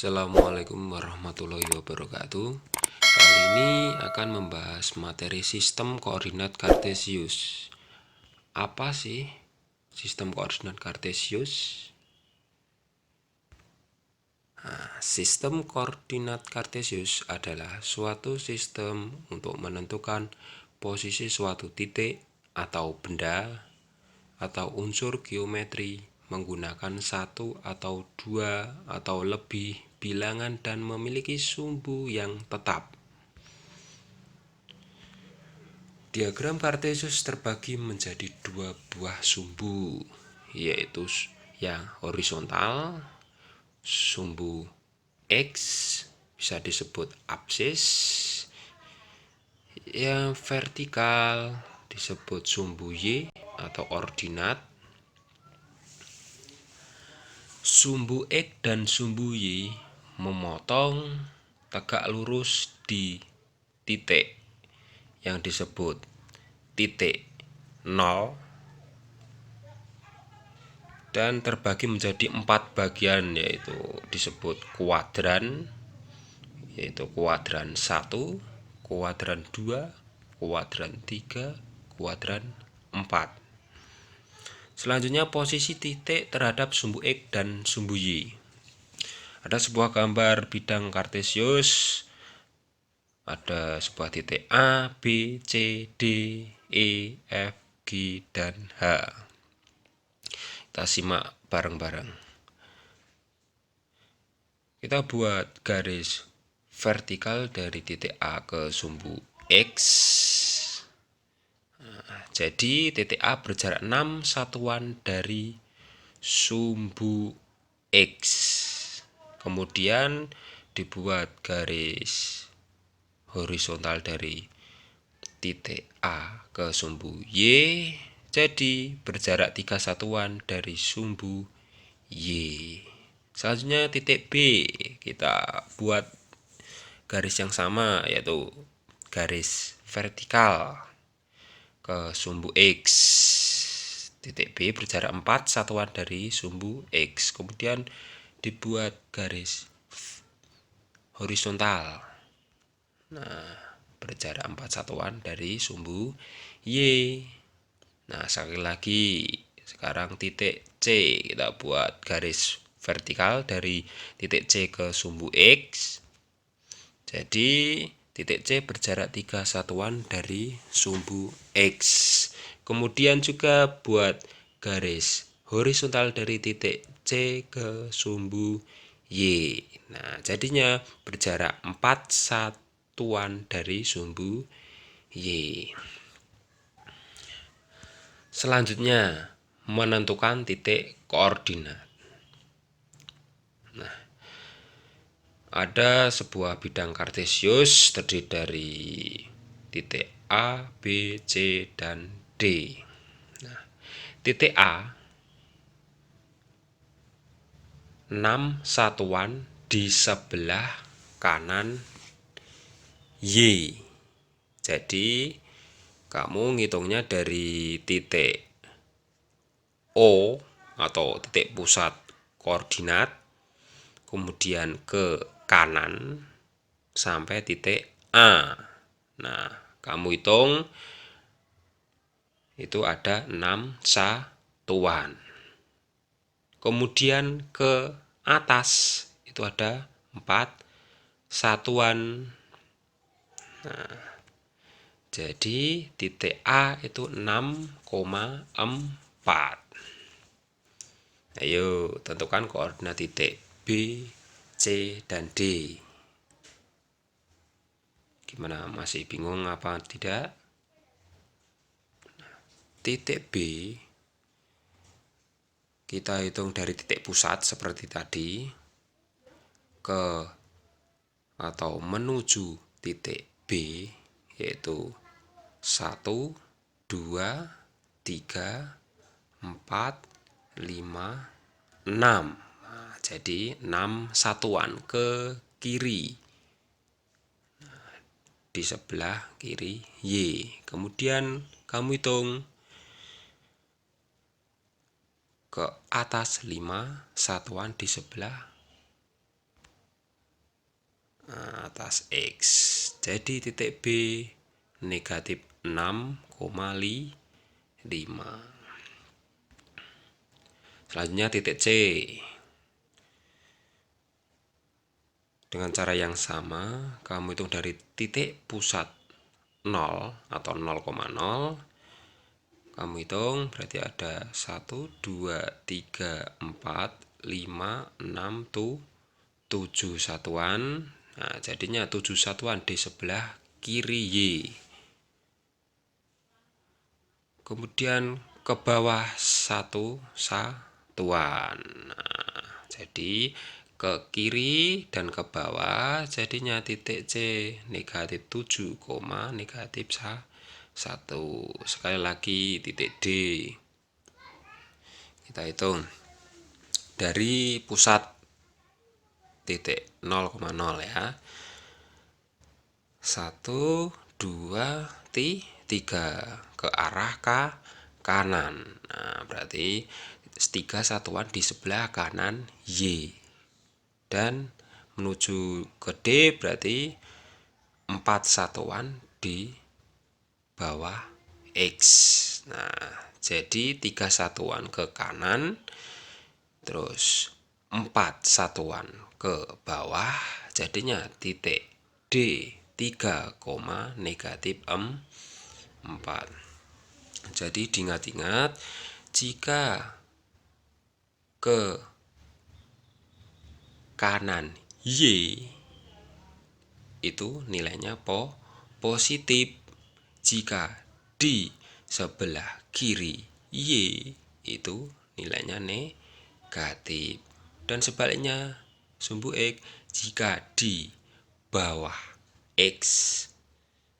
Assalamualaikum warahmatullahi wabarakatuh. Kali ini akan membahas materi sistem koordinat kartesius. Apa sih sistem koordinat kartesius? Sistem koordinat kartesius adalah suatu sistem untuk menentukan posisi suatu titik atau benda atau unsur geometri menggunakan satu atau dua atau lebih bilangan dan memiliki sumbu yang tetap. Diagram kartesius terbagi menjadi dua buah sumbu, yaitu yang horizontal, sumbu X bisa disebut absis, yang vertikal disebut sumbu Y atau ordinat. Sumbu X dan sumbu Y memotong tegak lurus di titik yang disebut titik 0 dan terbagi menjadi 4 bagian, yaitu disebut kuadran, yaitu kuadran 1, kuadran 2, kuadran 3, kuadran 4. Selanjutnya posisi titik terhadap sumbu X dan sumbu Y. Ada sebuah gambar bidang kartesius. Ada sebuah titik A, B, C, D, E, F, G, dan H. Kita simak bareng-bareng. Kita buat garis vertikal dari titik A ke sumbu X. Jadi titik A berjarak 6 satuan dari sumbu X. Kemudian dibuat garis horizontal dari titik A ke sumbu Y. Jadi berjarak 3 satuan dari sumbu Y. Selanjutnya titik B, kita buat garis yang sama, yaitu garis vertikal ke sumbu X. Titik B berjarak 4 satuan dari sumbu X. Kemudian dibuat garis horizontal. Berjarak 4 satuan dari sumbu Y. Nah, sekali lagi, sekarang titik C, kita buat garis vertikal dari titik C ke sumbu X. Jadi titik C berjarak 3 satuan dari sumbu X. Kemudian juga buat garis horizontal dari titik C ke sumbu Y. Nah, jadinya berjarak 4 satuan dari sumbu Y. Selanjutnya, menentukan titik koordinat. Nah, ada sebuah bidang kartesius terdiri dari titik A, B, C, dan D. Nah, titik A 6 satuan di sebelah kanan Y. Jadi kamu ngitungnya dari titik O atau titik pusat koordinat, kemudian ke kanan sampai titik A. Nah, kamu hitung itu ada 6 satuan. Kemudian ke atas itu ada 4 satuan. Nah, jadi titik A itu 6,4. Ayo tentukan koordinat titik B, C, dan D. Gimana, masih bingung apa tidak? Titik B kita hitung dari titik pusat seperti tadi ke atau menuju titik B, yaitu 1, 2, 3, 4, 5, 6. Nah, jadi 6 satuan ke kiri, di sebelah kiri Y. Kemudian kamu hitung ke atas 5 satuan di sebelah atas X. Jadi titik B negatif 6,5. Selanjutnya titik C. Dengan cara yang sama, kamu hitung dari titik pusat 0 atau 0,0. Kamu hitung berarti ada 1, 2, 3, 4, 5, 6, 7 satuan. Nah, jadinya 7 satuan di sebelah kiri Y. Kemudian ke bawah 1 satuan. Nah, jadi ke kiri dan ke bawah jadinya titik C negatif 7, negatif 1. Sekali lagi titik D. Kita hitung dari pusat titik 0,0 ya. 1, 2, 3 ke arah kanan. Nah, berarti 3 satuan di sebelah kanan Y. Dan menuju ke D berarti 4 satuan di bawah X. Nah, jadi 3 satuan ke kanan, terus 4 satuan ke bawah, jadinya titik D 3, negatif 4. Jadi diingat-ingat, jika ke kanan Y itu nilainya positif. Jika di sebelah kiri Y itu nilainya negatif. Dan sebaliknya, sumbu X jika di bawah X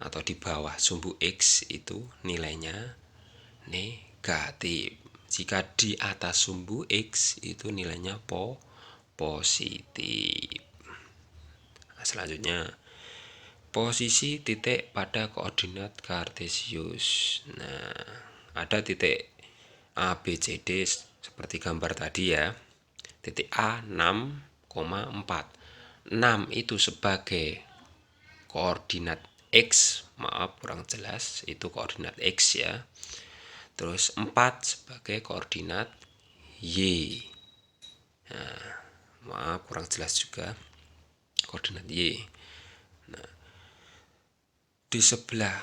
atau di bawah sumbu X itu nilainya negatif. Jika di atas sumbu X itu nilainya positif. Nah, selanjutnya posisi titik pada koordinat kartesius. Nah, ada titik A, B, C, D seperti gambar tadi ya. Titik A 6,4. 6 itu sebagai koordinat X. Maaf kurang jelas, itu koordinat X ya. Terus 4 sebagai koordinat Y. Nah, maaf kurang jelas juga koordinat Y. Di sebelah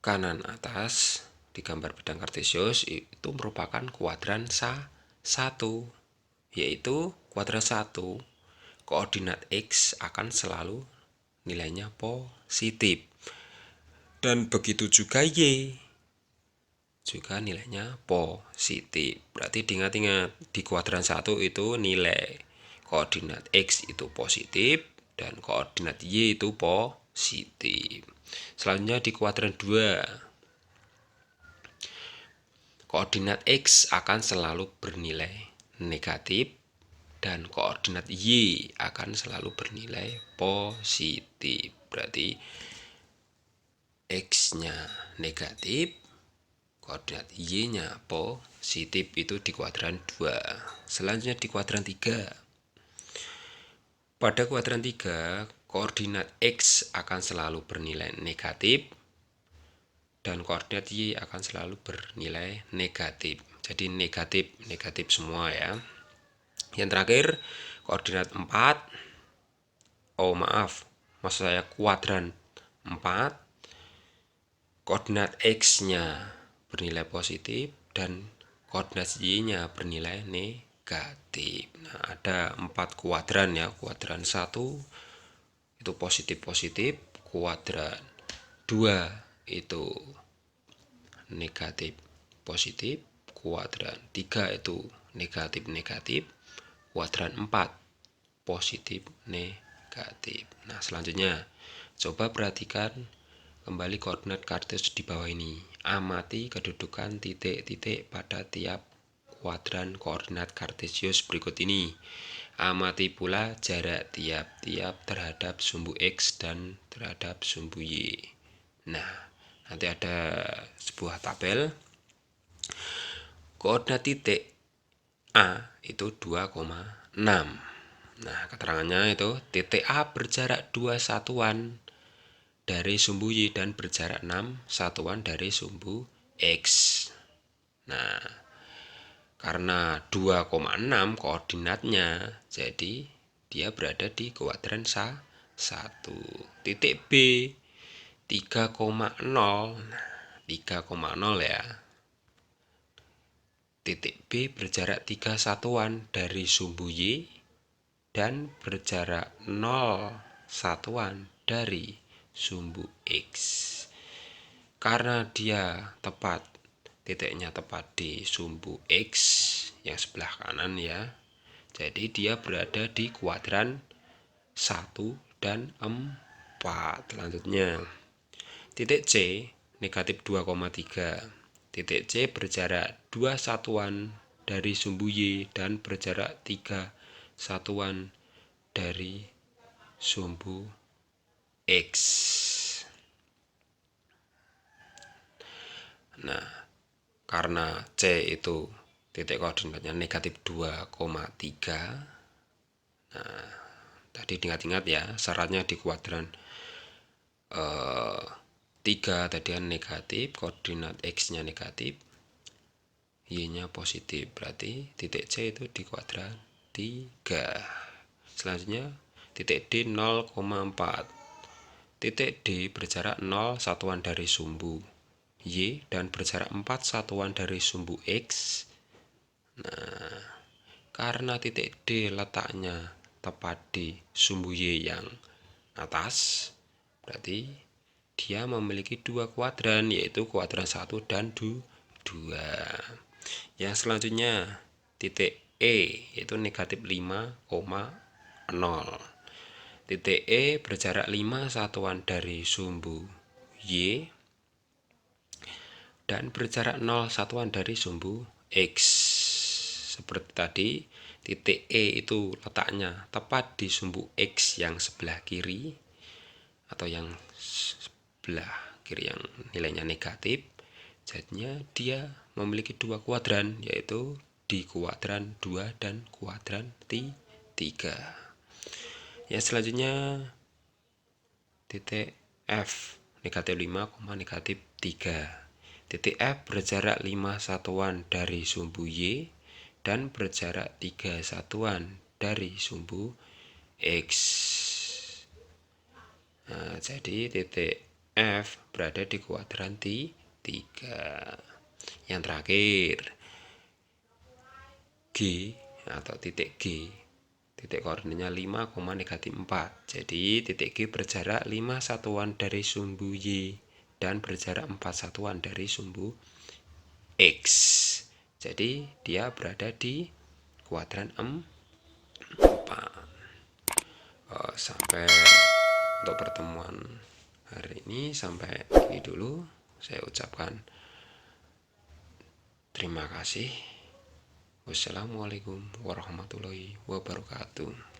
kanan atas di gambar bidang kartesius itu merupakan kuadran 1, yaitu kuadran 1 koordinat X akan selalu nilainya positif, dan begitu juga Y juga nilainya positif. Berarti diingat-ingat, di kuadran 1 itu nilai koordinat X itu positif dan koordinat Y itu positif. Selanjutnya di kuadran 2, koordinat X akan selalu bernilai negatif dan koordinat Y akan selalu bernilai positif. Berarti X-nya negatif, koordinat Y-nya positif, itu di kuadran 2. Selanjutnya di kuadran 3. Pada kuadran 3, koordinat X akan selalu bernilai negatif dan koordinat Y akan selalu bernilai negatif. Jadi negatif semua ya. Yang terakhir, koordinat 4. Oh maaf, maksud saya kuadran 4. Koordinat X-nya bernilai positif dan koordinat Y-nya bernilai negatif. Nah, ada 4 kuadran ya. Kuadran 1 itu positif-positif, kuadran 2 itu negatif positif, kuadran 3 itu negatif-negatif, kuadran 4 positif negatif. Nah, selanjutnya coba perhatikan kembali koordinat kartesius di bawah ini. Amati kedudukan titik-titik pada tiap kuadran koordinat kartesius berikut ini. Amati pula jarak tiap-tiap terhadap sumbu X dan terhadap sumbu Y. Nah, nanti ada sebuah tabel. Koordinat titik A itu 2,6. Nah, keterangannya itu titik A berjarak 2 satuan dari sumbu Y dan berjarak 6 satuan dari sumbu X. Nah, karena 2,6 koordinatnya, jadi dia berada di kuadran 1. Titik B 3,0. Nah, 3,0 ya. Titik B berjarak 3 satuan dari sumbu Y dan berjarak 0 satuan dari sumbu X. Karena dia tepat, titiknya tepat di sumbu X yang sebelah kanan ya, jadi dia berada di kuadran 1 dan 4. Selanjutnya titik C negatif 2,3. Titik C berjarak 2 satuan dari sumbu Y dan berjarak 3 satuan dari sumbu X. Nah, karena C itu titik koordinatnya negatif 2,3. Nah, tadi ingat-ingat ya, syaratnya di kuadran 3 tadi kan negatif, koordinat X-nya negatif, Y-nya positif. Berarti titik C itu di kuadran 3. Selanjutnya titik D 0,4. Titik D berjarak 0 satuan dari sumbu Y dan berjarak 4 satuan dari sumbu X. Nah, karena titik D letaknya tepat di sumbu Y yang atas, berarti dia memiliki 2 kuadran, yaitu kuadran 1 dan 2. Yang selanjutnya titik E yaitu negatif 5,0. Titik E berjarak 5 satuan dari sumbu Y dan berjarak 0 satuan dari sumbu X. Seperti tadi, titik E itu letaknya tepat di sumbu X yang sebelah kiri atau yang sebelah kiri yang nilainya negatif. Jadinya dia memiliki 2 kuadran, yaitu di kuadran 2 dan kuadran 3. Yang selanjutnya titik F negatif 5, negatif 3. Titik F berjarak 5 satuan dari sumbu Y dan berjarak 3 satuan dari sumbu X. Nah, jadi titik F berada di kuadran 3. Yang terakhir G atau titik G, titik koordinatnya 5, negatif 4. Jadi titik G berjarak 5 satuan dari sumbu Y dan berjarak 4 satuan dari sumbu X. Jadi dia berada di kuadran 4. Sampai untuk pertemuan hari ini sampai ini dulu. Saya ucapkan terima kasih. Wassalamualaikum warahmatullahi wabarakatuh.